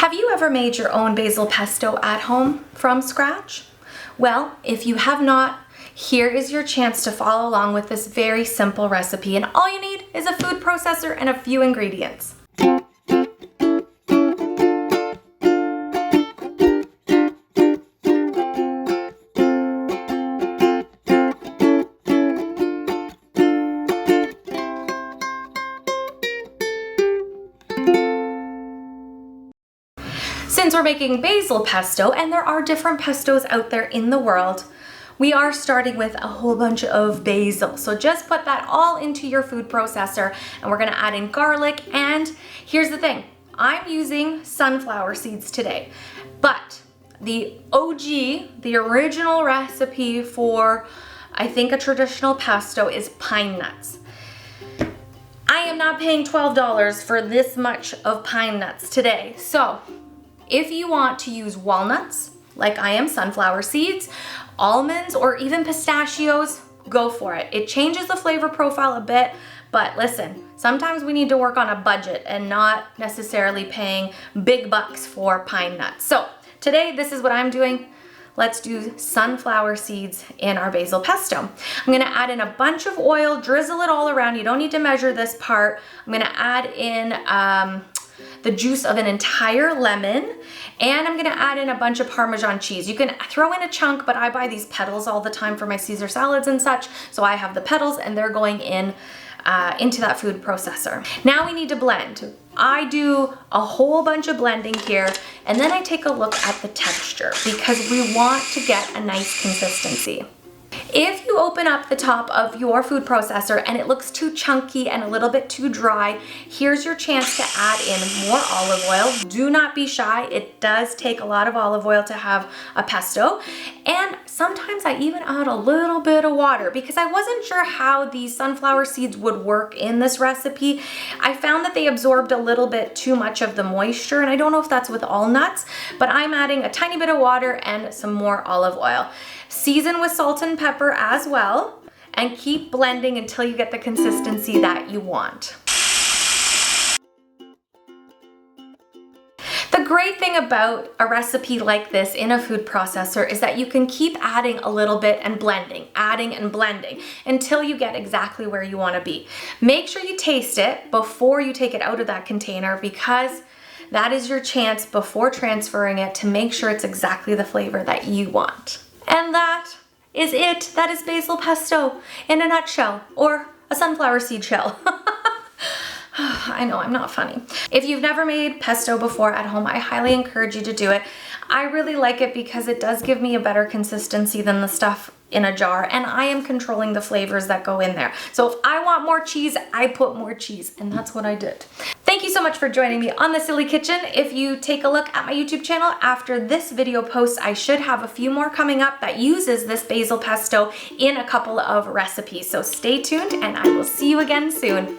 Have you ever made your own basil pesto at home from scratch? Well, if you have not, here is your chance to follow along with this very simple recipe, and all you need is a food processor and a few ingredients. Since we're making basil pesto, and there are different pestos out there in the world, we are starting with a whole bunch of basil. So just put that all into your food processor, and we're gonna add in garlic. And here's the thing, I'm using sunflower seeds today, but the OG, the original recipe for, I think, a traditional pesto is pine nuts. I am not paying $12 for this much of pine nuts today. So if you want to use walnuts, like I am, sunflower seeds, almonds, or even pistachios, go for it. It changes the flavor profile a bit, but listen, sometimes we need to work on a budget and not necessarily paying big bucks for pine nuts. So today, this is what I'm doing. Let's do sunflower seeds in our basil pesto. I'm gonna add in a bunch of oil, drizzle it all around. You don't need to measure this part. I'm gonna add in the juice of an entire lemon, and I'm gonna add in a bunch of Parmesan cheese. You can throw in a chunk, but I buy these petals all the time for my Caesar salads and such, so I have the petals and they're going in into that food processor. Now we need to blend. I do a whole bunch of blending here, and then I take a look at the texture because we want to get a nice consistency. If you open up the top of your food processor and it looks too chunky and a little bit too dry, here's your chance to add in more olive oil. Do not be shy. It does take a lot of olive oil to have a pesto. And sometimes I even add a little bit of water because I wasn't sure how these sunflower seeds would work in this recipe. I found that they absorbed a little bit too much of the moisture, and I don't know if that's with all nuts, but I'm adding a tiny bit of water and some more olive oil. Season with salt and pepper as well, and keep blending until you get the consistency that you want. The great thing about a recipe like this in a food processor is that you can keep adding a little bit and blending, adding and blending until you get exactly where you want to be. Make sure you taste it before you take it out of that container, because that is your chance before transferring it to make sure it's exactly the flavor that you want. And that is it. That is basil pesto in a nutshell, or a sunflower seed shell. I know, I'm not funny. If you've never made pesto before at home, I highly encourage you to do it. I really like it because it does give me a better consistency than the stuff in a jar, and I am controlling the flavors that go in there. So if I want more cheese, I put more cheese, and that's what I did. Thank you so much for joining me on The Silly Kitchen. If you take a look at my YouTube channel after this video post, I should have a few more coming up that uses this basil pesto in a couple of recipes. So stay tuned, and I will see you again soon.